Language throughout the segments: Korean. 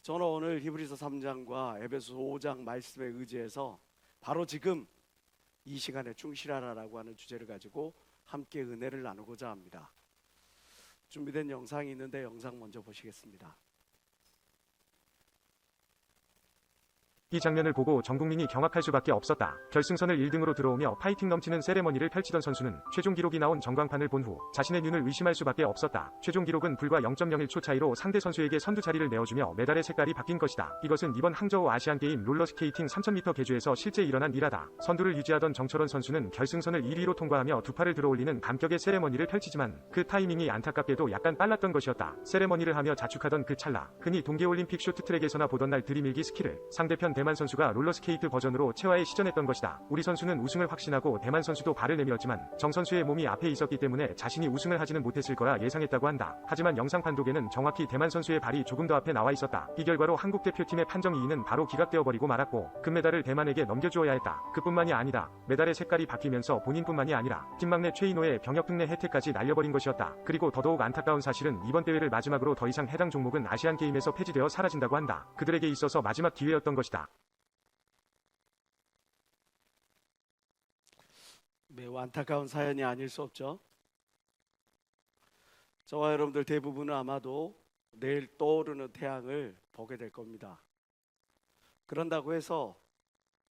저는 오늘 히브리서 3장과 에베소 5장 말씀에 의지해서 바로 지금 이 시간에 충실하라라고 하는 주제를 가지고 함께 은혜를 나누고자 합니다. 준비된 영상이 있는데 영상 먼저 보시겠습니다. 이 장면을 보고 전 국민이 경악할 수밖에 없었다. 결승선을 1등으로 들어오며 파이팅 넘치는 세레머니를 펼치던 선수는 최종 기록이 나온 전광판을 본 후 자신의 눈을 의심할 수밖에 없었다. 최종 기록은 불과 0.01초 차이로 상대 선수에게 선두 자리를 내어주며 메달의 색깔이 바뀐 것이다. 이것은 이번 항저우 아시안게임 롤러스케이팅 3000m 계주에서 실제 일어난 일화다. 선두를 유지하던 정철원 선수는 결승선을 1위로 통과하며 두 팔을 들어올리는 감격의 세레머니를 펼치지만 그 타이밍이 안타깝게도 약간 빨랐던 것이었다. 세레머니를 하며 자축하던 그 찰나, 흔히 동계올림픽 쇼트트랙에서나 보던 날 들이밀기 스킬을 상대편 대만 선수가 롤러스케이트 버전으로 체화에 시전했던 것이다. 우리 선수는 우승을 확신하고 대만 선수도 발을 내밀었지만 정 선수의 몸이 앞에 있었기 때문에 자신이 우승을 하지는 못했을 거라 예상했다고 한다. 하지만 영상 판독에는 정확히 대만 선수의 발이 조금 더 앞에 나와 있었다. 이 결과로 한국 대표팀의 판정 2위는 바로 기각되어 버리고 말았고 금메달을 대만에게 넘겨주어야 했다. 그뿐만이 아니다. 메달의 색깔이 바뀌면서 본인뿐만이 아니라 팀막내 최인호의 병역 특례 혜택까지 날려버린 것이었다. 그리고 더더욱 안타까운 사실은 이번 대회를 마지막으로 더 이상 해당 종목은 아시안게임에서 폐지되어 사라진다고 한다. 그들에게 있어서 마지막 기회였던 것이다. 매우 안타까운 사연이 아닐 수 없죠. 저와 여러분들 대부분은 아마도 내일 떠오르는 태양을 보게 될 겁니다. 그런다고 해서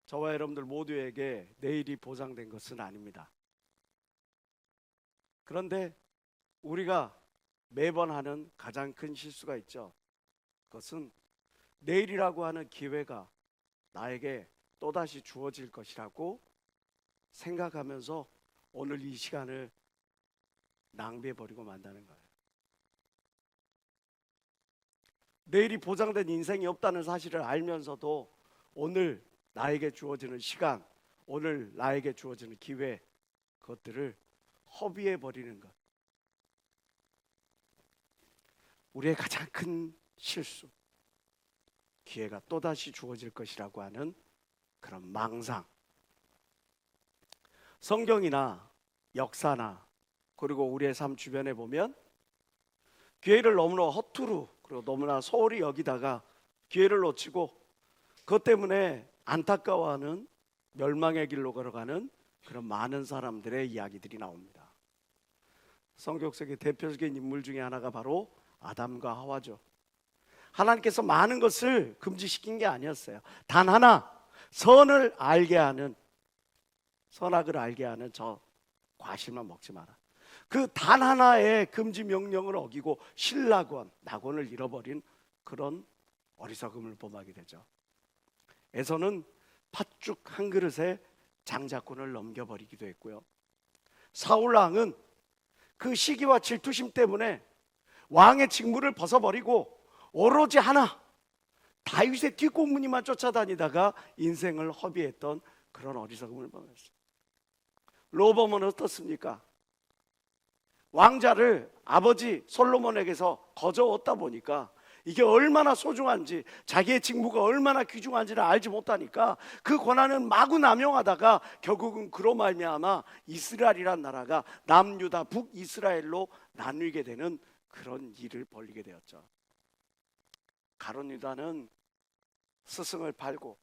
저와 여러분들 모두에게 내일이 보장된 것은 아닙니다. 그런데 우리가 매번 하는 가장 큰 실수가 있죠. 그것은 내일이라고 하는 기회가 나에게 또다시 주어질 것이라고 생각하면서 오늘 이 시간을 낭비해버리고 만다는 거예요. 내일이 보장된 인생이 없다는 사실을 알면서도 오늘 나에게 주어지는 시간, 오늘 나에게 주어지는 기회, 그것들을 허비해버리는 것. 우리의 가장 큰 실수, 기회가 또다시 주어질 것이라고 하는 그런 망상. 성경이나 역사나 그리고 우리의 삶 주변에 보면 기회를 너무나 허투루 그리고 너무나 소홀히 여기다가 기회를 놓치고 그것 때문에 안타까워하는 멸망의 길로 걸어가는 그런 많은 사람들의 이야기들이 나옵니다. 성경 속의 대표적인 인물 중에 하나가 바로 아담과 하와죠. 하나님께서 많은 것을 금지시킨 게 아니었어요. 단 하나, 선을 알게 하는, 선악을 알게 하는 저 과실만 먹지 마라. 그 단 하나의 금지 명령을 어기고 신라권, 낙원을 잃어버린 그런 어리석음을 범하게 되죠. 에서는 팥죽 한 그릇에 장자권을 넘겨버리기도 했고요. 사울왕은 그 시기와 질투심 때문에 왕의 직무를 벗어버리고 오로지 하나, 다윗의 뒷공무니만 쫓아다니다가 인생을 허비했던 그런 어리석음을 범했어요. 로범은 어떻습니까? 왕자를 아버지 솔로몬에게서 거저었다 보니까 이게 얼마나 소중한지, 자기의 직무가 얼마나 귀중한지를 알지 못하니까 그 권한을 마구 남용하다가 결국은 그로 말미암아 이스라엘이란 나라가 남유다 북이스라엘로 나뉘게 되는 그런 일을 벌이게 되었죠. 가룟 유다는 스승을 팔고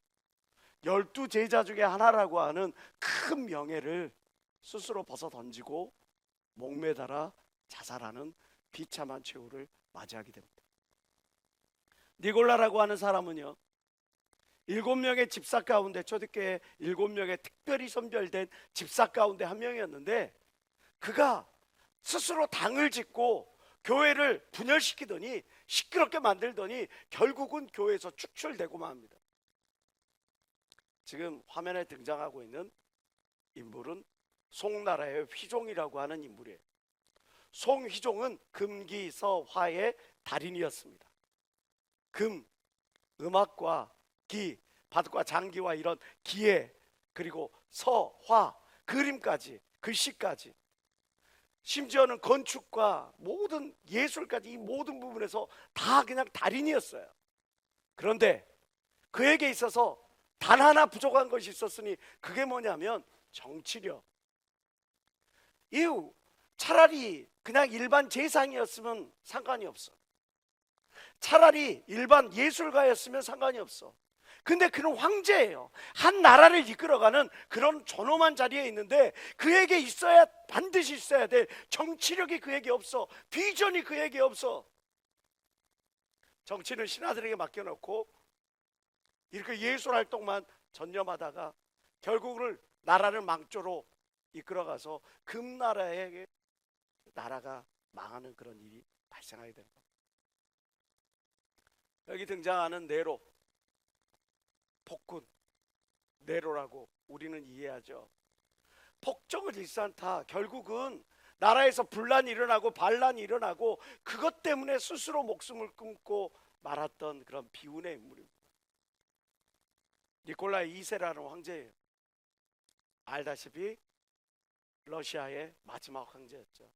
12 제자 중에 하나라고 하는 큰 명예를 스스로 벗어 던지고 목매달아 자살하는 비참한 최후를 맞이하게 됩니다. 니골라라고 하는 사람은요, 7명의 집사 가운데, 초대교회 7명의 특별히 선별된 집사 가운데 한 명이었는데 그가 스스로 당을 짓고 교회를 분열시키더니 시끄럽게 만들더니 결국은 교회에서 축출되고만 합니다. 지금 화면에 등장하고 있는 인물은 송나라의 휘종이라고 하는 인물이에요. 송휘종은 금기서화의 달인이었습니다. 금, 음악과 기, 밭과 장기와 이런 기회, 그리고 서, 화, 그림까지, 글씨까지, 심지어는 건축과 모든 예술까지 이 모든 부분에서 다 그냥 달인이었어요. 그런데 그에게 있어서 단 하나 부족한 것이 있었으니 그게 뭐냐면 정치력. 이유, 차라리 그냥 일반 재상이었으면 상관이 없어. 차라리 일반 예술가였으면 상관이 없어. 근데 그는 황제예요. 한 나라를 이끌어가는 그런 존엄한 자리에 있는데 그에게 있어야, 반드시 있어야 될 정치력이 그에게 없어. 비전이 그에게 없어. 정치는 신하들에게 맡겨놓고 이렇게 예술 활동만 전념하다가 결국은 나라를 망조로 이끌어가서 금나라에게 나라가 망하는 그런 일이 발생하게 됩니다. 여기 등장하는 네로, 폭군 네로라고 우리는 이해하죠. 폭정을 일삼다 결국은 나라에서 분란이 일어나고 반란이 일어나고 그것 때문에 스스로 목숨을 끊고 말았던 그런 비운의 인물입니다. 니콜라이 2세라는 황제예요. 알다시피 러시아의 마지막 황제였죠.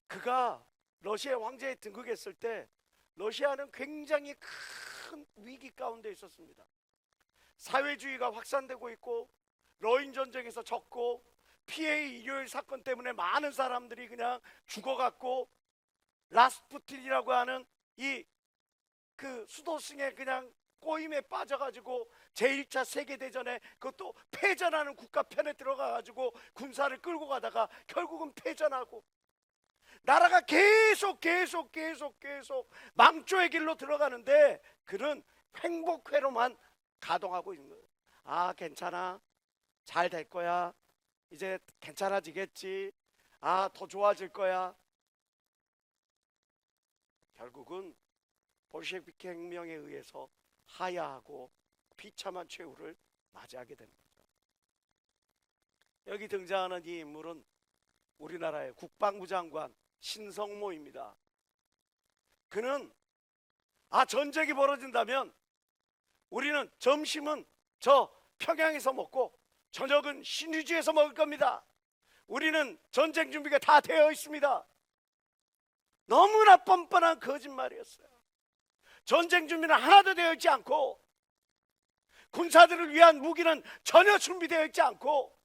그가 러시아 황제에 등극했을 때 러시아는 굉장히 큰 위기 가운데 있었습니다. 사회주의가 확산되고 있고 러인 전쟁에서 졌고 피해의 일요일 사건 때문에 많은 사람들이 그냥 죽어갔고 라스푸틴이라고 하는 이 그 수도승의 그냥 꼬임에 빠져가지고 제1차 세계대전에 그것도 패전하는 국가 편에 들어가가지고 군사를 끌고 가다가 결국은 패전하고 나라가 계속 망조의 길로 들어가는데 그는 행복회로만 가동하고 있는 거예요. 아, 괜찮아, 잘 될 거야, 이제 괜찮아지겠지, 아, 더 좋아질 거야. 결국은 볼셰비키 혁명에 의해서 하야하고 비참한 최후를 맞이하게 되는 거죠. 여기 등장하는 이 인물은 우리나라의 국방부 장관 신성모입니다. 그는 전쟁이 벌어진다면 우리는 점심은 저 평양에서 먹고 저녁은 신의주에서 먹을 겁니다. 우리는 전쟁 준비가 다 되어 있습니다. 너무나 뻔뻔한 거짓말이었어요. 전쟁 준비는 하나도 되어 있지 않고 군사들을 위한 무기는 전혀 준비되어 있지 않고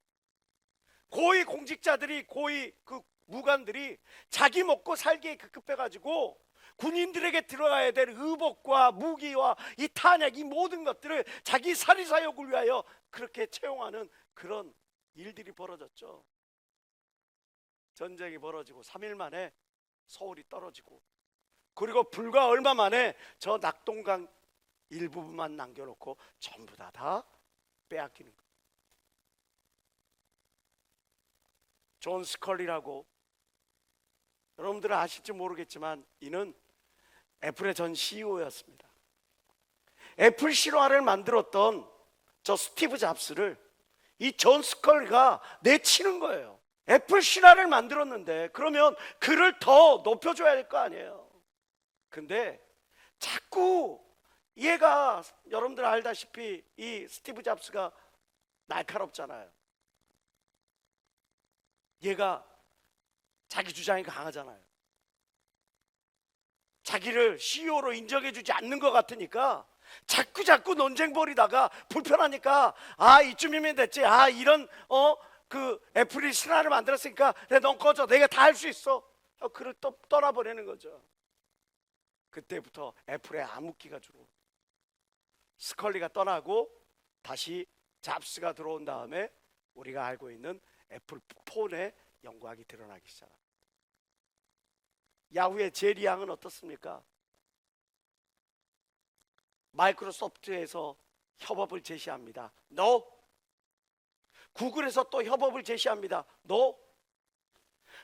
고위 공직자들이, 고위 그 무관들이 자기 먹고 살기에 급급해가지고 군인들에게 들어가야 될 의복과 무기와 이 탄약, 이 모든 것들을 자기 사리사욕을 위하여 그렇게 채용하는 그런 일들이 벌어졌죠. 전쟁이 벌어지고 3일 만에 서울이 떨어지고 그리고 불과 얼마 만에 저 낙동강 일부분만 남겨놓고 전부 다 빼앗기는 거예요. 존 스컬리라고 여러분들은 아실지 모르겠지만 이는 애플의 전 CEO였습니다. 애플 실화를 만들었던 저 스티브 잡스를 이 존 스컬리가 내치는 거예요. 애플 신화를 만들었는데 그러면 그를 더 높여줘야 될 거 아니에요. 근데 자꾸 얘가, 여러분들 알다시피 이 스티브 잡스가 날카롭잖아요. 얘가 자기 주장이 강하잖아요. 자기를 CEO로 인정해주지 않는 것 같으니까 자꾸 논쟁 벌이다가 불편하니까 이쯤이면 됐지, 이런 그 애플이 신화를 만들었으니까 그래, 넌 꺼져, 내가 다 할 수 있어. 그를 또 떠나보내는 거죠. 그때부터 애플의 암흑기가 주로 스컬리가 떠나고 다시 잡스가 들어온 다음에 우리가 알고 있는 애플 폰의 영광이 드러나기 시작합니다. 야후의 제리 양은 어떻습니까? 마이크로소프트에서 협업을 제시합니다. No. 구글에서 또 협업을 제시합니다. No.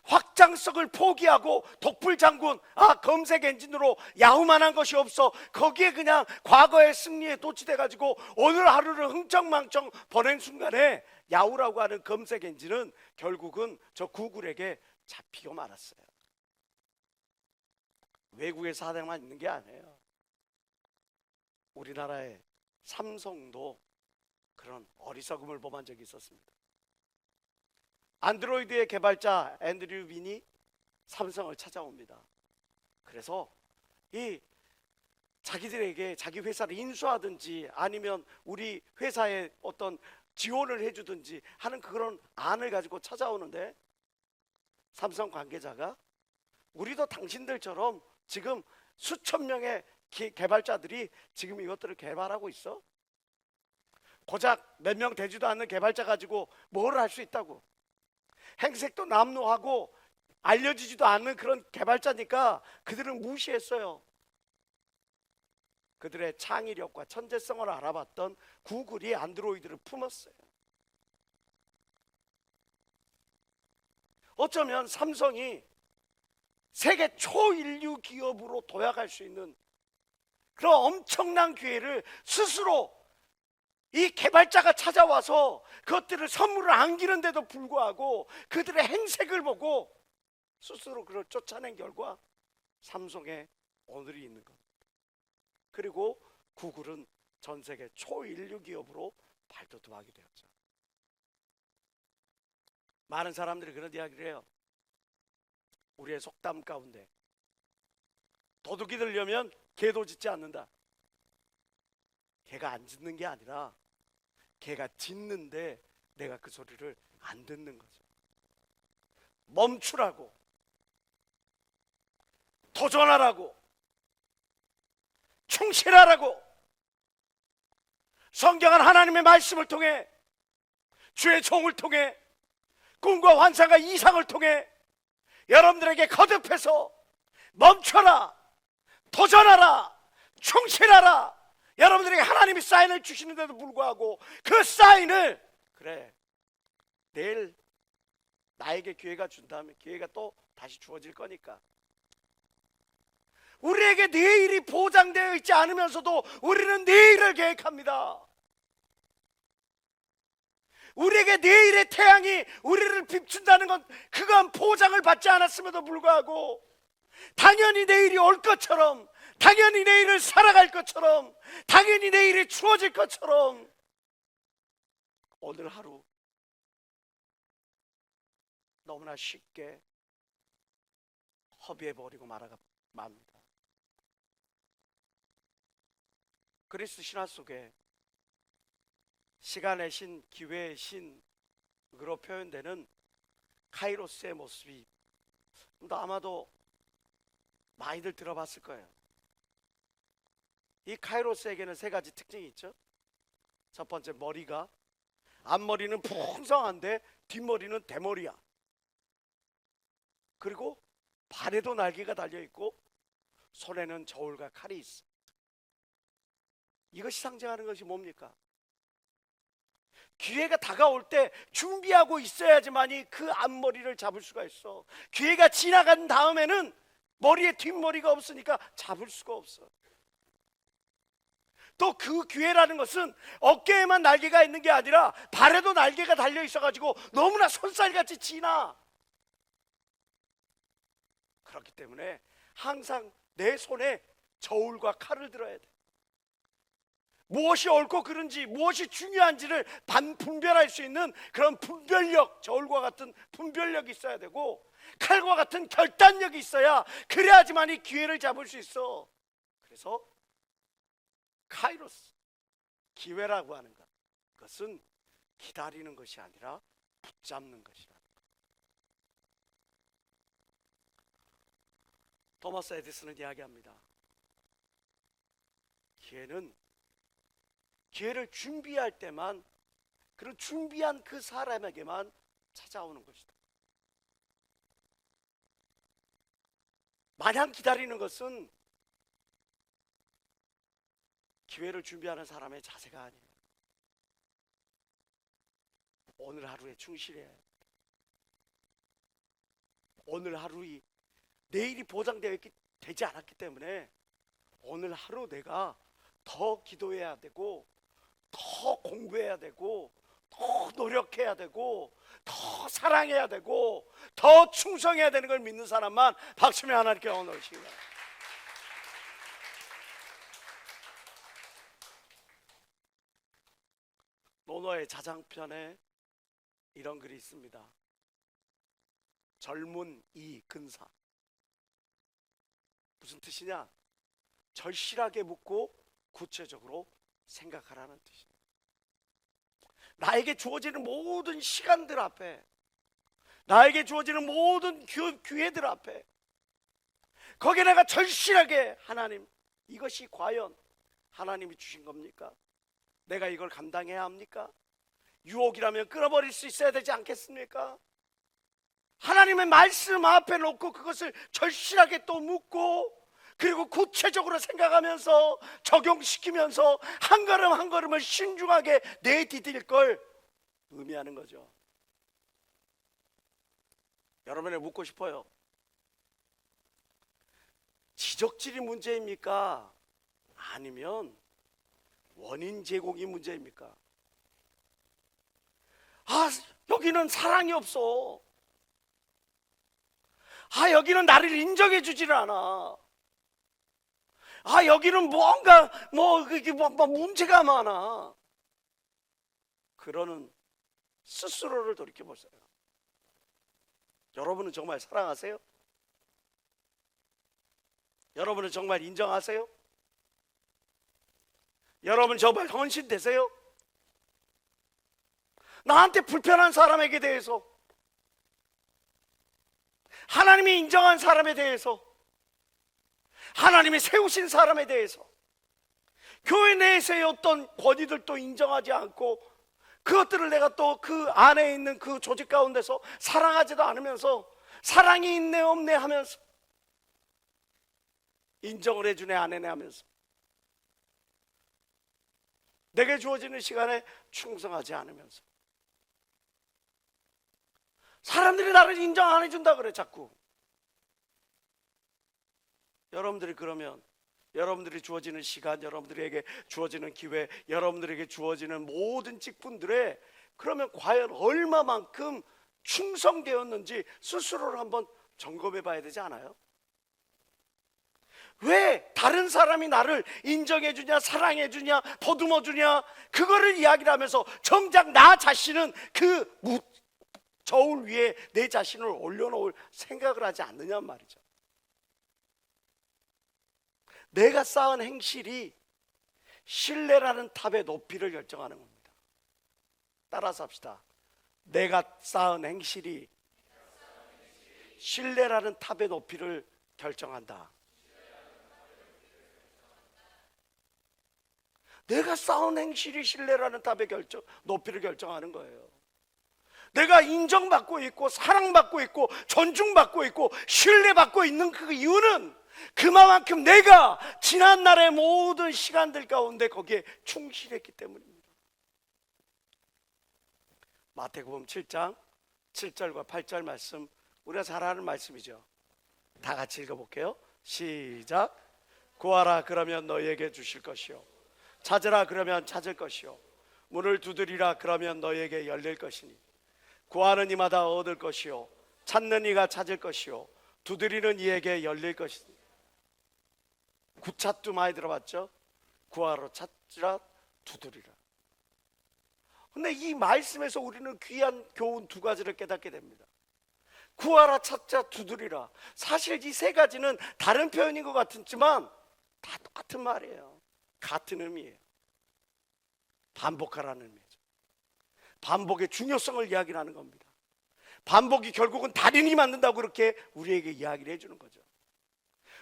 확장성을 포기하고 독불 장군, 검색 엔진으로 야후만한 것이 없어. 거기에 그냥 과거의 승리에 도취돼 가지고 오늘 하루를 흥청망청 보낸 순간에 야후라고 하는 검색 엔진은 결국은 저 구글에게 잡히고 말았어요. 외국의 사대만 있는 게 아니에요. 우리나라의 삼성도 그런 어리석음을 범한 적이 있었습니다. 안드로이드의 개발자 앤드류 윈이 삼성을 찾아옵니다. 그래서 이 자기들에게 자기 회사를 인수하든지 아니면 우리 회사에 어떤 지원을 해주든지 하는 그런 안을 가지고 찾아오는데 삼성 관계자가 우리도 당신들처럼 지금 수천 명의 개발자들이 지금 이것들을 개발하고 있어. 고작 몇 명 되지도 않는 개발자 가지고 뭘 할 수 있다고. 행색도 남루하고 알려지지도 않는 그런 개발자니까 그들은 무시했어요. 그들의 창의력과 천재성을 알아봤던 구글이 안드로이드를 품었어요. 어쩌면 삼성이 세계 초인류 기업으로 도약할 수 있는 그런 엄청난 기회를 스스로 이 개발자가 찾아와서 그것들을 선물을 안기는데도 불구하고 그들의 행색을 보고 스스로 그걸 쫓아낸 결과 삼성의 오늘이 있는 것. 그리고 구글은 전 세계 초인류 기업으로 발돋움하게 되었죠. 많은 사람들이 그런 이야기를 해요. 우리의 속담 가운데 도둑이 들려면 개도 짖지 않는다. 개가 안 짖는 게 아니라 개가 짖는데 내가 그 소리를 안 듣는 거죠. 멈추라고, 도전하라고, 충실하라고. 성경은 하나님의 말씀을 통해, 주의 종을 통해, 꿈과 환상과 이상을 통해 여러분들에게 거듭해서 멈춰라, 도전하라, 충실하라. 여러분들에게 하나님이 사인을 주시는데도 불구하고 그 사인을, 그래, 내일 나에게 기회가 준다면 기회가 또 다시 주어질 거니까. 우리에게 내일이 보장되어 있지 않으면서도 우리는 내일을 계획합니다. 우리에게 내일의 태양이 우리를 비춘다는 건 그건 보장을 받지 않았음에도 불구하고 당연히 내일이 올 것처럼, 당연히 내일을 살아갈 것처럼, 당연히 내일이 주어질 것처럼 오늘 하루 너무나 쉽게 허비해버리고 맙니다. 그리스도 신화 속에 시간의 신, 기회의 신으로 표현되는 카이로스의 모습이 아마도 많이들 들어봤을 거예요. 이 카이로스에게는 세 가지 특징이 있죠. 첫 번째, 머리가, 앞머리는 풍성한데 뒷머리는 대머리야. 그리고 발에도 날개가 달려있고 손에는 저울과 칼이 있어. 이것이 상징하는 것이 뭡니까? 기회가 다가올 때 준비하고 있어야지만이 그 앞머리를 잡을 수가 있어. 기회가 지나간 다음에는 머리에 뒷머리가 없으니까 잡을 수가 없어. 또 그 기회라는 것은 어깨에만 날개가 있는 게 아니라 발에도 날개가 달려 있어가지고 너무나 손살같이 지나. 그렇기 때문에 항상 내 손에 저울과 칼을 들어야 돼. 무엇이 옳고 그른지, 무엇이 중요한지를 분별할 수 있는 그런 분별력, 저울과 같은 분별력이 있어야 되고 칼과 같은 결단력이 있어야, 그래야지만 이 기회를 잡을 수 있어. 그래서 카이로스, 기회라고 하는 것, 그것은 기다리는 것이 아니라 붙잡는 것이다. 토마스 에디슨은 이야기합니다. 기회를 준비할 때만, 그런 준비한 그 사람에게만 찾아오는 것이다. 마냥 기다리는 것은 기회를 준비하는 사람의 자세가 아니에요. 오늘 하루에 충실해야 해요. 오늘 하루이 내일이 보장되지 않았기 때문에 오늘 하루 내가 더 기도해야 되고, 더 공부해야 되고, 더 노력해야 되고, 더 사랑해야 되고, 더 충성해야 되는 걸 믿는 사람만 박수며 하나님께 원하시기 바랍니다. 노노의 자장편에 이런 글이 있습니다. 젊은 이 근사. 무슨 뜻이냐? 절실하게 묻고 구체적으로 생각하라는 뜻입니다. 나에게 주어지는 모든 시간들 앞에, 나에게 주어지는 모든 기회들 앞에 거기에 내가 절실하게 하나님, 이것이 과연 하나님이 주신 겁니까? 내가 이걸 감당해야 합니까? 유혹이라면 끊어버릴 수 있어야 되지 않겠습니까? 하나님의 말씀 앞에 놓고 그것을 절실하게 또 묻고, 그리고 구체적으로 생각하면서 적용시키면서 한 걸음 한 걸음을 신중하게 내디딜 걸 의미하는 거죠. 여러분에게 묻고 싶어요. 지적질이 문제입니까? 아니면 원인 제공이 문제입니까? 여기는 사랑이 없어. 여기는 나를 인정해 주질 않아. 여기는 뭔가 문제가 많아. 그러는 스스로를 돌이켜보세요. 여러분은 정말 사랑하세요? 여러분은 정말 인정하세요? 여러분 정말 헌신되세요? 나한테 불편한 사람에게 대해서, 하나님이 인정한 사람에 대해서, 하나님이 세우신 사람에 대해서, 교회 내에서의 어떤 권위들도 인정하지 않고 그것들을 내가 또 그 안에 있는 그 조직 가운데서 사랑하지도 않으면서, 사랑이 있네 없네 하면서, 인정을 해주네 안 해네 하면서, 내게 주어지는 시간에 충성하지 않으면서, 사람들이 나를 인정 안 해준다 그래 자꾸. 여러분들이 그러면 여러분들이 주어지는 시간, 여러분들에게 주어지는 기회, 여러분들에게 주어지는 모든 직분들에 그러면 과연 얼마만큼 충성되었는지 스스로를 한번 점검해 봐야 되지 않아요? 왜 다른 사람이 나를 인정해 주냐, 사랑해 주냐, 보듬어 주냐, 그거를 이야기를 하면서 정작 나 자신은 그 저울 위에 내 자신을 올려놓을 생각을 하지 않느냐 말이죠. 내가 쌓은 행실이 신뢰라는 탑의 높이를 결정하는 겁니다. 따라서 합시다. 내가 쌓은 행실이 신뢰라는 탑의 높이를 결정한다. 내가 쌓은 행실이 신뢰라는 탑의 높이를 결정하는 거예요. 내가 인정받고 있고 사랑받고 있고 존중받고 있고 신뢰받고 있는 그 이유는 그만큼 내가 지난 날의 모든 시간들 가운데 거기에 충실했기 때문입니다. 마태복음 7장 7절과 8절 말씀, 우리가 잘 아는 말씀이죠. 다 같이 읽어볼게요. 시작. 구하라 그러면 너희에게 주실 것이요, 찾으라 그러면 찾을 것이요, 문을 두드리라 그러면 너희에게 열릴 것이니, 구하는 이마다 얻을 것이요, 찾는 이가 찾을 것이요, 두드리는 이에게 열릴 것이니. 구차투 많이 들어봤죠? 구하러 찾으라 두드리라. 근데 이 말씀에서 우리는 귀한 교훈 두 가지를 깨닫게 됩니다. 구하라, 찾자, 두드리라. 사실 이 세 가지는 다른 표현인 것 같지만 다 똑같은 말이에요. 같은 의미예요. 반복하라는 의미죠. 반복의 중요성을 이야기하는 겁니다. 반복이 결국은 달인이 만든다고 그렇게 우리에게 이야기를 해주는 거죠.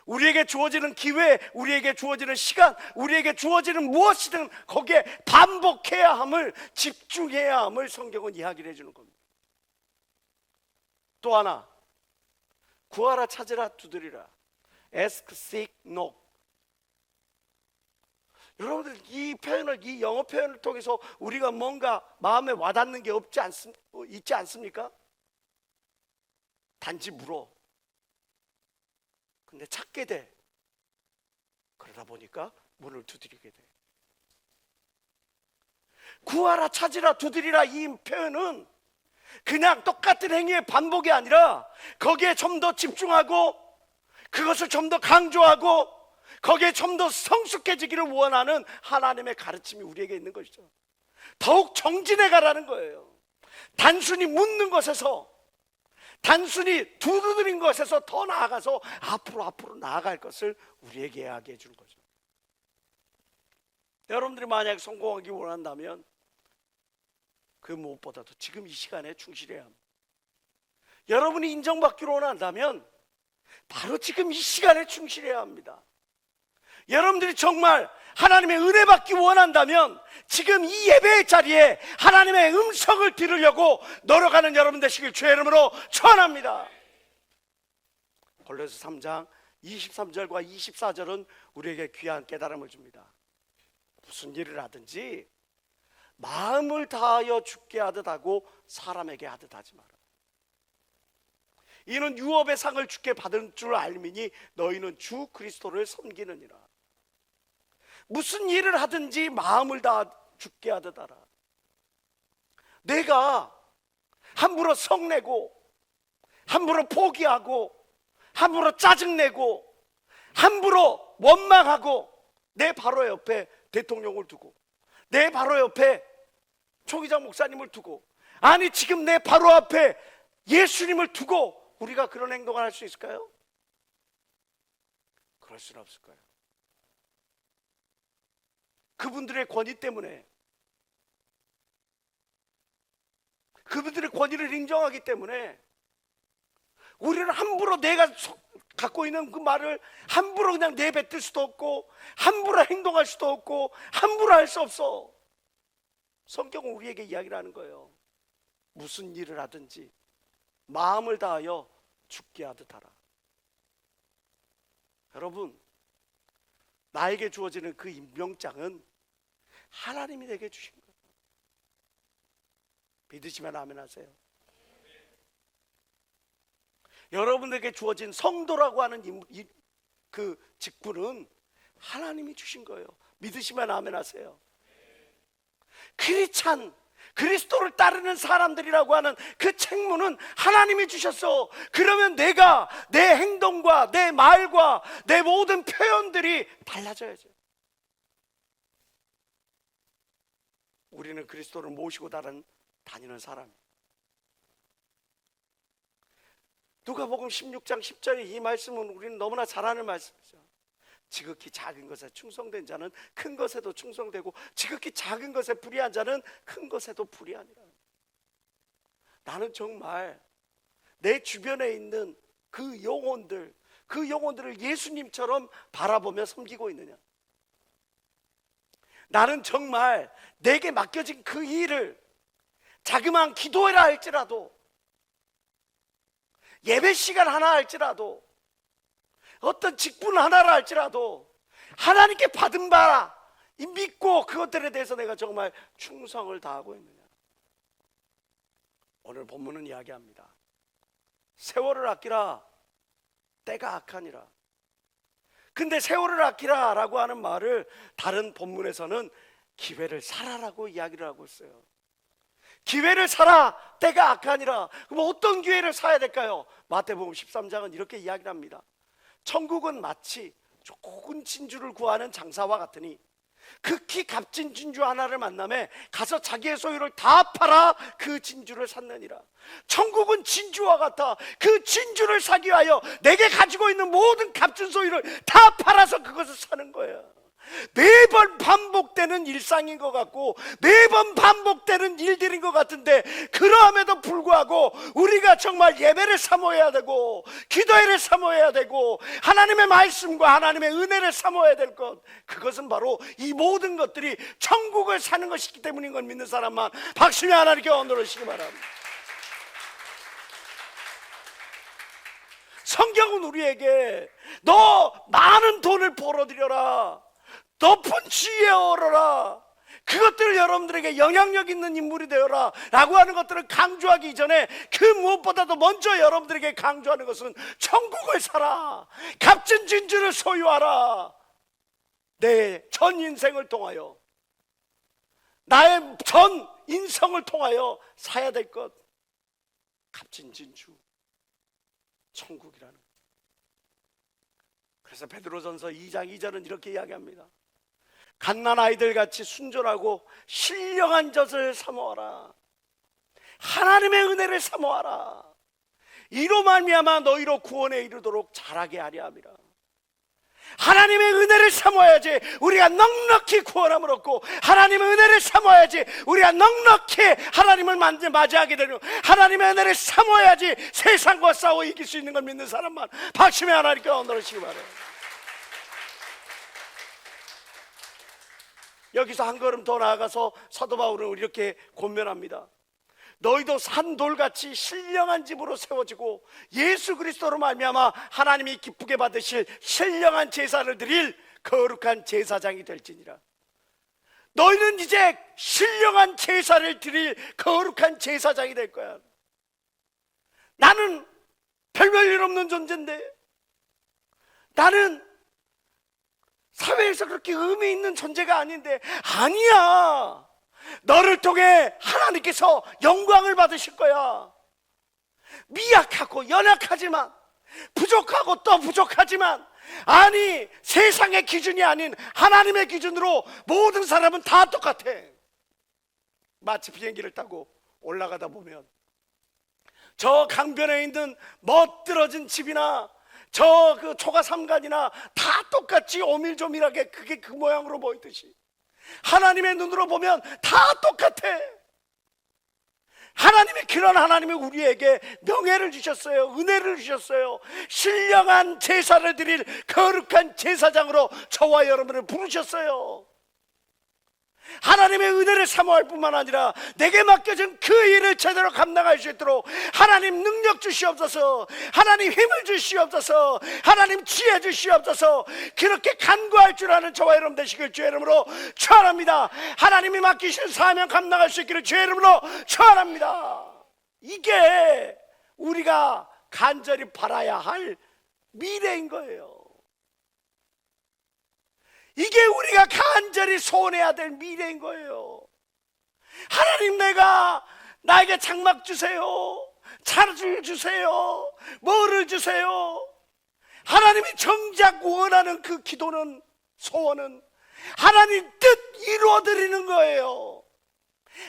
우리에게 주어지는 기회, 우리에게 주어지는 시간, 우리에게 주어지는 무엇이든 거기에 반복해야 함을, 집중해야 함을 성경은 이야기를 해주는 겁니다. 또 하나, 구하라, 찾으라, 두드리라. Ask, seek, knock. 여러분들 이 표현을, 이 영어 표현을 통해서 우리가 뭔가 마음에 와닿는 게 있지 않습니까? 단지 물어. 근데 찾게 돼. 그러다 보니까 문을 두드리게 돼. 구하라, 찾으라, 두드리라, 이 표현은 그냥 똑같은 행위의 반복이 아니라 거기에 좀 더 집중하고 그것을 좀 더 강조하고 거기에 좀 더 성숙해지기를 원하는 하나님의 가르침이 우리에게 있는 것이죠. 더욱 정진해 가라는 거예요. 단순히 묻는 것에서, 단순히 두드린 것에서 더 나아가서 앞으로 나아갈 것을 우리에게 이야기해 주는 거죠. 여러분들이 만약 성공하기 원한다면 그 무엇보다도 지금 이 시간에 충실해야 합니다. 여러분이 인정받기로 원한다면 바로 지금 이 시간에 충실해야 합니다. 여러분들이 정말 하나님의 은혜 받기 원한다면 지금 이 예배의 자리에 하나님의 음성을 들으려고 노력하는 여러분 되시길 주의 이름으로 축원합니다. 골로새 3장 23절과 24절은 우리에게 귀한 깨달음을 줍니다. 무슨 일을 하든지 마음을 다하여 주께 하듯 하고 사람에게 하듯 하지 마라. 이는 유업의 상을 주께 받은 줄 알미니 너희는 주 그리스도를 섬기느니라. 무슨 일을 하든지 마음을 다 주께 하듯 하라. 내가 함부로 성내고 함부로 포기하고 함부로 짜증내고 함부로 원망하고 내 바로 옆에 대통령을 두고 내 바로 옆에 초기장 목사님을 두고, 아니 지금 내 바로 앞에 예수님을 두고 우리가 그런 행동을 할 수 있을까요? 그럴 수는 없을 거예요. 그분들의 권위 때문에, 그분들의 권위를 인정하기 때문에 우리는 함부로 내가 갖고 있는 그 말을 함부로 그냥 내뱉을 수도 없고 함부로 행동할 수도 없고 함부로 할 수 없어. 성경은 우리에게 이야기를 하는 거예요. 무슨 일을 하든지 마음을 다하여 주께 하듯 하라. 여러분, 나에게 주어지는 그 임명장은 하나님이 내게 주신 거예요. 믿으시면 아멘 하세요. 여러분에게 주어진 성도라고 하는 그 직분은 하나님이 주신 거예요. 믿으시면 아멘 하세요. 크리스찬, 그리스도를 따르는 사람들이라고 하는 그 책무는 하나님이 주셨어. 그러면 내가 내 행동과 내 말과 내 모든 표현들이 달라져야죠. 우리는 그리스도를 모시고 다니는 사람. 누가복음 16장 10절의 이 말씀은 우리는 너무나 잘 아는 말씀이죠. 지극히 작은 것에 충성된 자는 큰 것에도 충성되고 지극히 작은 것에 불의한 자는 큰 것에도 불의하니라. 나는 정말 내 주변에 있는 그 영혼들을 예수님처럼 바라보며 섬기고 있느냐? 나는 정말 내게 맡겨진 그 일을 자그마한 기도회라 할지라도, 예배 시간 하나 할지라도, 어떤 직분 하나라 할지라도 하나님께 받은 바 믿고 그것들에 대해서 내가 정말 충성을 다하고 있느냐. 오늘 본문은 이야기합니다. 세월을 아끼라, 때가 악하니라. 근데 세월을 아끼라 라고 하는 말을 다른 본문에서는 기회를 살아라고 이야기를 하고 있어요. 기회를 살아, 때가 악하니라. 그럼 어떤 기회를 사야 될까요? 마태복음 13장은 이렇게 이야기를 합니다. 천국은 마치 좋은 진주를 구하는 장사와 같으니 극히 값진 진주 하나를 만남에 가서 자기의 소유를 다 팔아 그 진주를 샀느니라. 천국은 진주와 같아. 그 진주를 사기 위하여 내게 가지고 있는 모든 값진 소유를 다 팔아서 그것을 사는 거예요. 매번 반복되는 일상인 것 같고 매번 반복되는 일들인 것 같은데, 그러함에도 불구하고 우리가 정말 예배를 사모해야 되고 기도회를 사모해야 되고 하나님의 말씀과 하나님의 은혜를 사모해야 될 것, 그것은 바로 이 모든 것들이 천국을 사는 것이기 때문인 걸 믿는 사람만 박수며 하나님께 언도르시기 바랍니다. 성경은 우리에게 너 많은 돈을 벌어들여라, 높은 지위에 오르라, 그것들을 여러분들에게 영향력 있는 인물이 되어라 라고 하는 것들을 강조하기 이전에 그 무엇보다도 먼저 여러분들에게 강조하는 것은 천국을 살아, 값진 진주를 소유하라. 내 전 인생을 통하여, 나의 전 인성을 통하여 사야 될 것, 값진 진주, 천국이라는. 그래서 베드로전서 2장 2절은 이렇게 이야기합니다. 갓난아이들 같이 순전하고 신령한 젖을 사모하라. 하나님의 은혜를 사모하라. 이로 말미암아 너희로 구원에 이르도록 자라게 하려 함이라. 하나님의 은혜를 사모해야지 우리가 넉넉히 구원함을 얻고, 하나님의 은혜를 사모해야지 우리가 넉넉히 하나님을 맞이하게 되는, 하나님의 은혜를 사모해야지 세상과 싸워 이길 수 있는 걸 믿는 사람만 박심의 하나님께 언더러시기 바라요. 여기서 한 걸음 더 나아가서 사도 바울은 이렇게 권면합니다. 너희도 산돌같이 신령한 집으로 세워지고 예수 그리스도로 말미암아 하나님이 기쁘게 받으실 신령한 제사를 드릴 거룩한 제사장이 될지니라. 너희는 이제 신령한 제사를 드릴 거룩한 제사장이 될 거야. 나는 별볼일 없는 존재인데, 나는 사회에서 그렇게 의미 있는 존재가 아닌데, 아니야. 너를 통해 하나님께서 영광을 받으실 거야. 미약하고 연약하지만, 부족하고 또 부족하지만, 아니 세상의 기준이 아닌 하나님의 기준으로 모든 사람은 다 똑같아. 마치 비행기를 타고 올라가다 보면 저 강변에 있는 멋들어진 집이나 저 그 초가삼간이나 다 똑같이 오밀조밀하게 그게 그 모양으로 보이듯이 하나님의 눈으로 보면 다 똑같아. 하나님이, 그런 하나님이 우리에게 명예를 주셨어요. 은혜를 주셨어요. 신령한 제사를 드릴 거룩한 제사장으로 저와 여러분을 부르셨어요. 하나님의 은혜를 사모할 뿐만 아니라 내게 맡겨진 그 일을 제대로 감당할 수 있도록 하나님 능력 주시옵소서, 하나님 힘을 주시옵소서, 하나님 지혜 주시옵소서. 그렇게 간구할 줄 아는 저와 여러분 되시길 주의 이름으로 축원합니다. 하나님이 맡기신 사명 감당할 수 있기를 주의 이름으로 축원합니다. 이게 우리가 간절히 바라야 할 미래인 거예요. 이게 우리가 간절히 소원해야 될 미래인 거예요. 하나님, 나에게 장막 주세요, 차를 주세요, 뭐를 주세요. 하나님이 정작 원하는 그 기도는, 소원은 하나님 뜻 이루어드리는 거예요.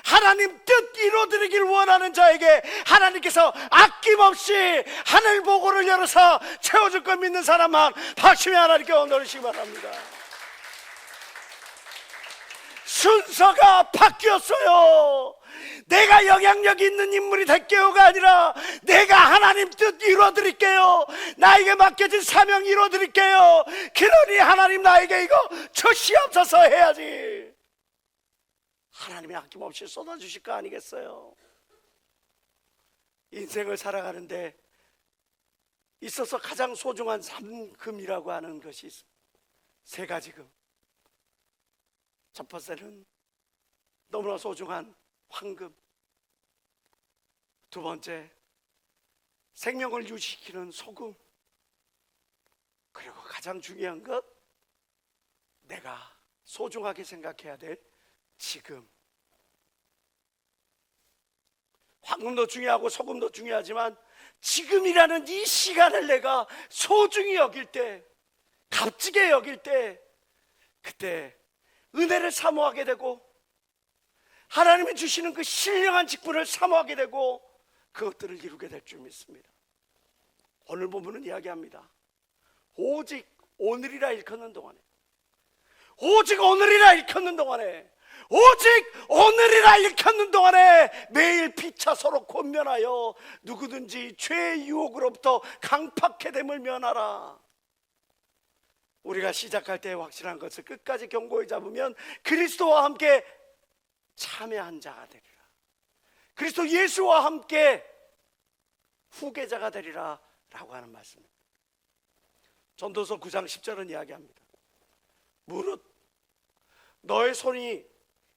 하나님 뜻 이루어드리길 원하는 자에게 하나님께서 아낌없이 하늘 보고를 열어서 채워줄 걸 믿는 사람만 박심히 하나님께 언더르시기 바랍니다. 순서가 바뀌었어요. 내가 영향력 있는 인물이 될게요가 아니라 내가 하나님 뜻 이루어드릴게요, 나에게 맡겨진 사명 이루어드릴게요, 그러니 하나님 나에게 이거 주시옵소서 해야지. 하나님이 아낌없이 쏟아주실 거 아니겠어요? 인생을 살아가는데 있어서 가장 소중한 삼금이라고 하는 것이 있습니다. 세 가지 금. 첫 번째는 너무나 소중한 황금, 두 번째 생명을 유지시키는 소금, 그리고 가장 중요한 것, 내가 소중하게 생각해야 될 지금. 황금도 중요하고 소금도 중요하지만 지금이라는 이 시간을 내가 소중히 여길 때, 값지게 여길 때, 그때 은혜를 사모하게 되고 하나님이 주시는 그 신령한 직분을 사모하게 되고 그것들을 이루게 될 줄 믿습니다. 오늘 본문은 이야기합니다. 오직 오늘이라 일컫는 동안에, 오직 오늘이라 일컫는 동안에, 오직 오늘이라 일컫는 동안에 매일 피차 서로 권면하여 누구든지 죄의 유혹으로부터 강팍해 됨을 면하라. 우리가 시작할 때 확실한 것을 끝까지 견고히 잡으면 그리스도와 함께 참여한 자가 되리라. 그리스도 예수와 함께 후계자가 되리라 라고 하는 말씀입니다. 전도서 9장 10절은 이야기합니다. 무릇 너의 손이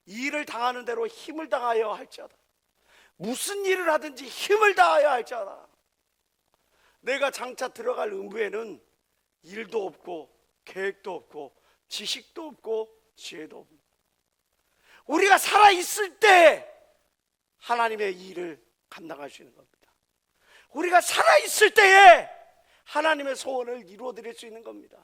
일을 당하는 대로 힘을 다하여 할지어다. 무슨 일을 하든지 힘을 다하여 할지어다. 내가 장차 들어갈 의무에는 일도 없고 계획도 없고 지식도 없고 지혜도 없고, 우리가 살아있을 때 하나님의 일을 감당할 수 있는 겁니다. 우리가 살아있을 때에 하나님의 소원을 이루어드릴 수 있는 겁니다.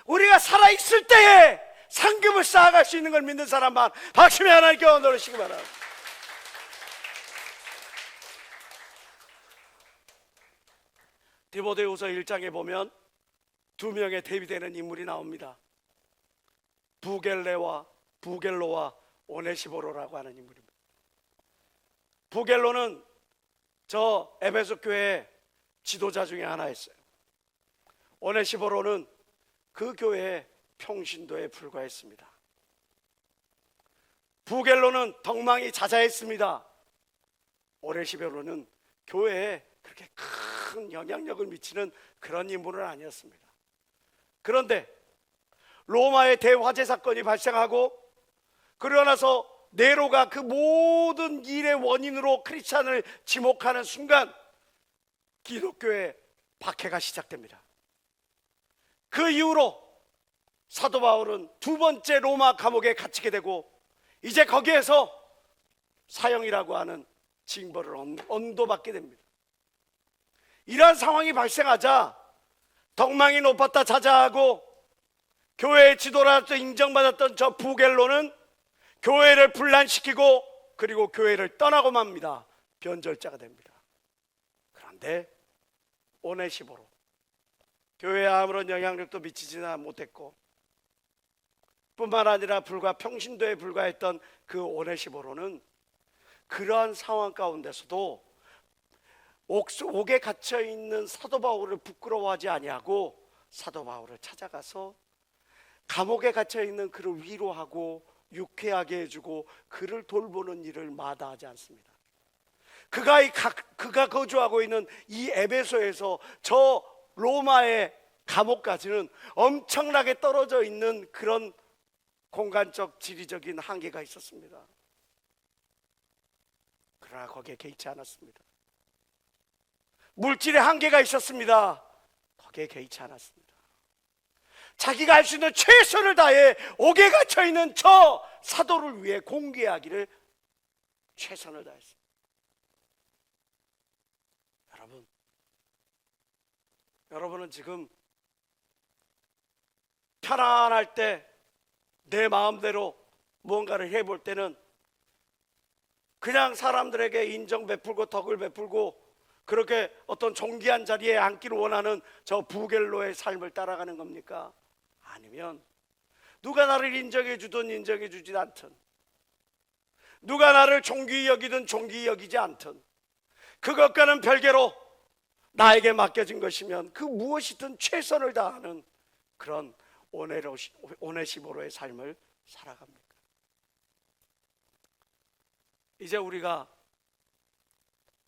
우리가 살아있을 때에 상급을 쌓아갈 수 있는 걸 믿는 사람만 박심히 하나님께 언더르시기 바랍니다. 디모데후서 1장에 보면 두 명의 대비되는 인물이 나옵니다. 부겔로와 오네시보로라고 하는 인물입니다. 부겔로는 저 에베소 교회의 지도자 중에 하나였어요. 오네시보로는 그 교회의 평신도에 불과했습니다. 부겔로는 덕망이 자자했습니다. 오네시보로는 교회에 그렇게 큰 영향력을 미치는 그런 인물은 아니었습니다. 그런데 로마의 대화재 사건이 발생하고 그러고 나서 네로가 그 모든 일의 원인으로 크리스찬을 지목하는 순간 기독교의 박해가 시작됩니다. 그 이후로 사도 바울은 두 번째 로마 감옥에 갇히게 되고 이제 거기에서 사형이라고 하는 징벌을 언도받게 됩니다. 이러한 상황이 발생하자 덕망이 높았다 자자하고 교회의 지도라도 인정받았던 저 부겔로는 교회를 분란시키고 그리고 교회를 떠나고 맙니다. 변절자가 됩니다. 그런데 오네시보로, 교회에 아무런 영향력도 미치지는 못했고 뿐만 아니라 불과 평신도에 불과했던 그 오네시보로는 그러한 상황 가운데서도 옥에 갇혀 있는 사도 바울을 부끄러워하지 아니하고 사도 바울을 찾아가서 감옥에 갇혀 있는 그를 위로하고 유쾌하게 해주고 그를 돌보는 일을 마다하지 않습니다. 그가 거주하고 있는 이 에베소에서 저 로마의 감옥까지는 엄청나게 떨어져 있는 그런 공간적 지리적인 한계가 있었습니다. 그러나 거기에 개의치 않았습니다. 물질의 한계가 있었습니다. 거기에 개의치 않았습니다. 자기가 할 수 있는 최선을 다해 옥에 갇혀 있는 저 사도를 위해 공개하기를 최선을 다했습니다. 여러분은 지금 편안할 때 내 마음대로 무언가를 해볼 때는 그냥 사람들에게 인정 베풀고 덕을 베풀고 그렇게 어떤 존귀한 자리에 앉기를 원하는 저 부겔로의 삶을 따라가는 겁니까? 아니면 누가 나를 인정해 주든 인정해 주지 않든, 누가 나를 존귀히 여기든 존귀히 여기지 않든, 그것과는 별개로 나에게 맡겨진 것이면 그 무엇이든 최선을 다하는 그런 오네시보로의 삶을 살아갑니까? 이제 우리가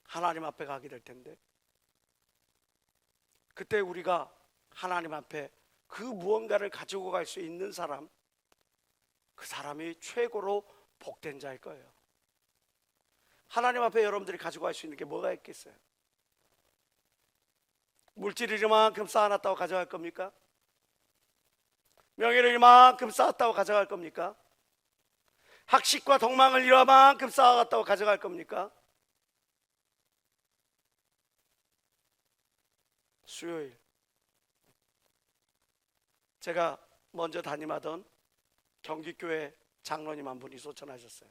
하나님 앞에 가게 될 텐데, 그때 우리가 하나님 앞에 그 무언가를 가지고 갈 수 있는 사람, 그 사람이 최고로 복된 자일 거예요. 하나님 앞에 여러분들이 가지고 갈 수 있는 게 뭐가 있겠어요? 물질을 이만큼 쌓아놨다고 가져갈 겁니까? 명예를 이만큼 쌓았다고 가져갈 겁니까? 학식과 덕망을 이만큼 쌓아갔다고 가져갈 겁니까? 수요일 제가 먼저 담임하던 경기교회 장로님 한 분이 소천하셨어요.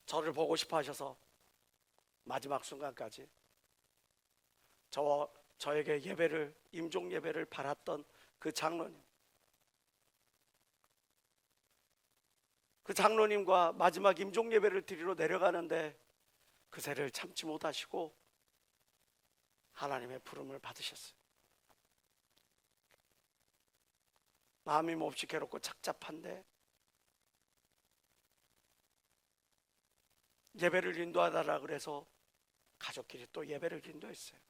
저를 보고 싶어 하셔서 마지막 순간까지 저에게 임종 예배를 바랐던 그 장로님, 그 장로님과 마지막 임종 예배를 드리러 내려가는데 그새를 참지 못하시고 하나님의 부름을 받으셨어요. 마음이 몹시 괴롭고 착잡한데 예배를 인도하다라 그래서 가족끼리 또 예배를 인도했어요.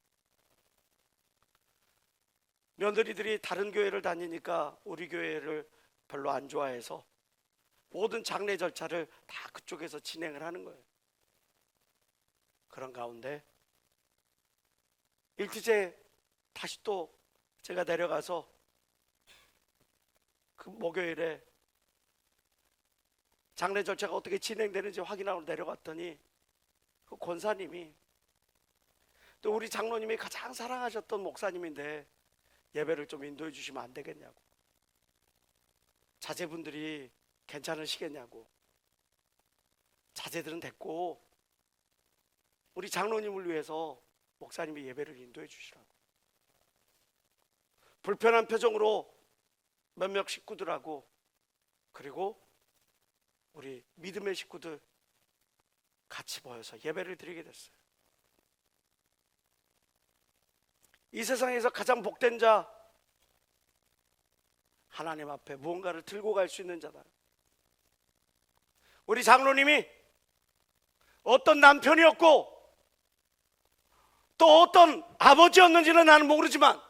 며느리들이 다른 교회를 다니니까 우리 교회를 별로 안 좋아해서 모든 장례 절차를 다 그쪽에서 진행을 하는 거예요. 그런 가운데 일주일째 다시 또 제가 내려가서 그 목요일에 장례 절차가 어떻게 진행되는지 확인하러 내려갔더니 그 권사님이, 또 우리 장로님이 가장 사랑하셨던 목사님인데 예배를 좀 인도해 주시면 안 되겠냐고, 자제분들이 괜찮으시겠냐고, 자제들은 됐고 우리 장로님을 위해서 목사님이 예배를 인도해 주시라고. 불편한 표정으로 몇몇 식구들하고 그리고 우리 믿음의 식구들 같이 모여서 예배를 드리게 됐어요. 이 세상에서 가장 복된 자, 하나님 앞에 무언가를 들고 갈 수 있는 자다. 우리 장로님이 어떤 남편이었고 또 어떤 아버지였는지는 나는 모르지만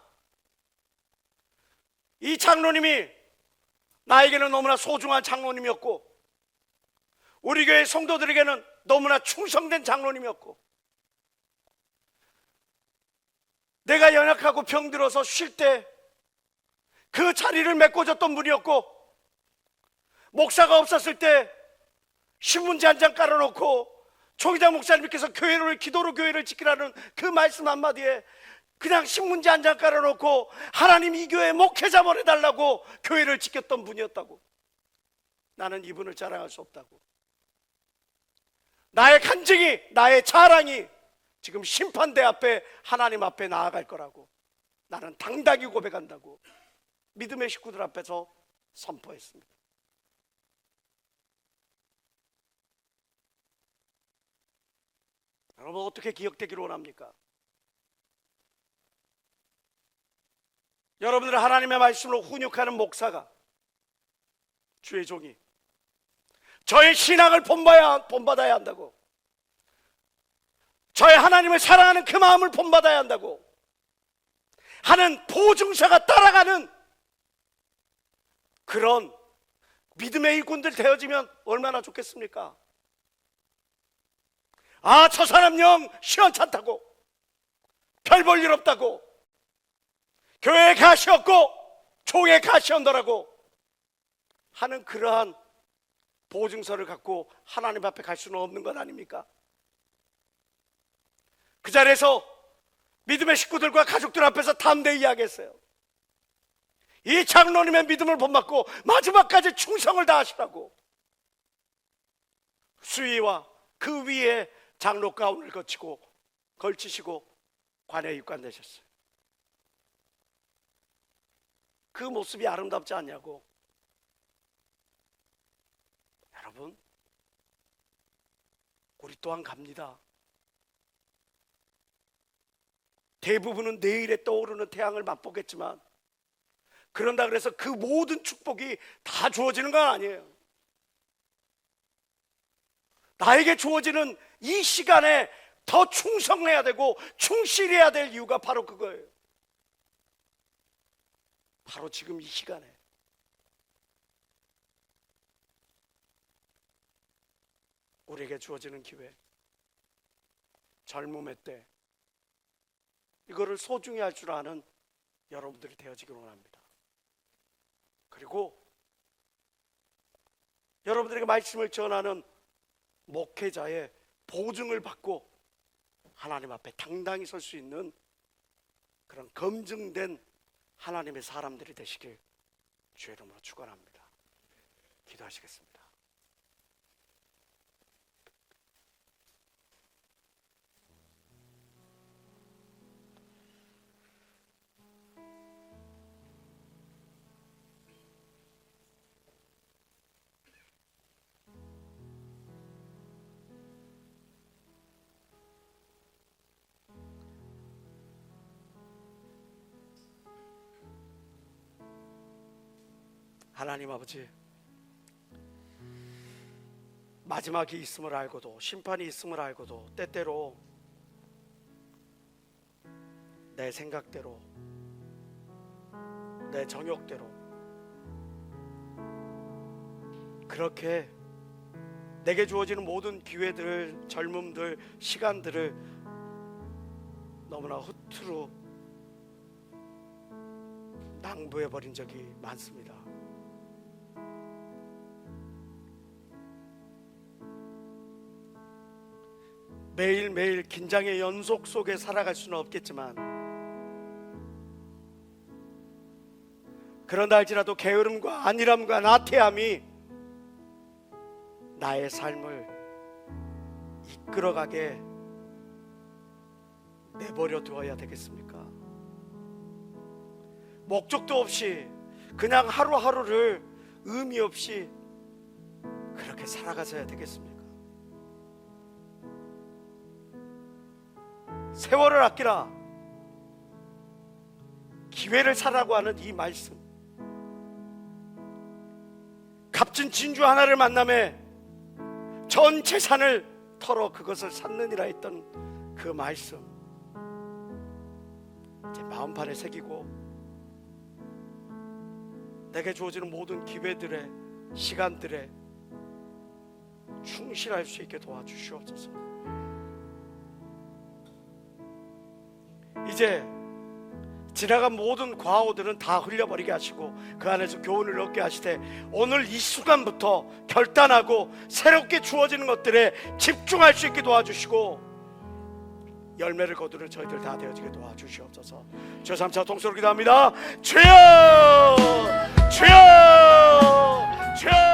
이 장로님이 나에게는 너무나 소중한 장로님이었고 우리 교회 성도들에게는 너무나 충성된 장로님이었고 내가 연약하고 병들어서 쉴 때 그 자리를 메꿔줬던 분이었고 목사가 없었을 때 신문지 한 장 깔아놓고 조기자 목사님께서 기도로 교회를 지키라는 그 말씀 한마디에 그냥 신문지 한 장 깔아놓고 하나님 이 교회에 목회자 보내달라고 교회를 지켰던 분이었다고. 나는 이분을 자랑할 수 없다고. 나의 간증이, 나의 자랑이 지금 심판대 앞에 하나님 앞에 나아갈 거라고 나는 당당히 고백한다고 믿음의 식구들 앞에서 선포했습니다. 여러분 어떻게 기억되기를 원합니까? 여러분들 하나님의 말씀으로 훈육하는 목사가 주의 종이 저의 신앙을 본받아야 한다고 저의 하나님을 사랑하는 그 마음을 본받아야 한다고 하는 보증자가 따라가는 그런 믿음의 일꾼들 되어지면 얼마나 좋겠습니까? 아, 저 사람 영 시원찮다고 별 볼 일 없다고 교회에 가시 없고 종에 가시 온다라고 하는 그러한 보증서를 갖고 하나님 앞에 갈 수는 없는 것 아닙니까? 그 자리에서 믿음의 식구들과 가족들 앞에서 담대히 이야기했어요. 이 장로님의 믿음을 본받고 마지막까지 충성을 다하시라고 수위와 그 위에 장로 가운을 걸치시고 관에 입관되셨어요. 그 모습이 아름답지 않냐고. 여러분 우리 또한 갑니다. 대부분은 내일에 떠오르는 태양을 맛보겠지만 그런다 그래서 그 모든 축복이 다 주어지는 건 아니에요. 나에게 주어지는 이 시간에 더 충성해야 되고 충실해야 될 이유가 바로 그거예요. 바로 지금 이 시간에 우리에게 주어지는 기회, 젊음의 때 이거를 소중히 할 줄 아는 여러분들이 되어지길 원합니다. 그리고 여러분들에게 말씀을 전하는 목회자의 보증을 받고 하나님 앞에 당당히 설 수 있는 그런 검증된 하나님의 사람들이 되시길 주의 이름으로 축원합니다. 기도하시겠습니다. 하나님 아버지, 마지막이 있음을 알고도 심판이 있음을 알고도 때때로 내 생각대로 내 정욕대로 그렇게 내게 주어지는 모든 기회들, 젊음들, 시간들을 너무나 허투루 낭비해버린 적이 많습니다. 매일매일 긴장의 연속 속에 살아갈 수는 없겠지만 그런다 할지라도 게으름과 안일함과 나태함이 나의 삶을 이끌어가게 내버려 두어야 되겠습니까? 목적도 없이 그냥 하루하루를 의미 없이 그렇게 살아가셔야 되겠습니까? 세월을 아끼라, 기회를 사라고 하는 이 말씀, 값진 진주 하나를 만남에 전 재산을 털어 그것을 샀느니라 했던 그 말씀, 제 마음판에 새기고 내게 주어지는 모든 기회들에, 시간들에 충실할 수 있게 도와주시옵소서. 이제 지나간 모든 과오들은 다 흘려버리게 하시고 그 안에서 교훈을 얻게 하시되 오늘 이 순간부터 결단하고 새롭게 주어지는 것들에 집중할 수 있게 도와주시고 열매를 거두는 저희들 다 되어지게 도와주시옵소서. 주 3차 통수로 기도합니다. 주여! 주여! 주여!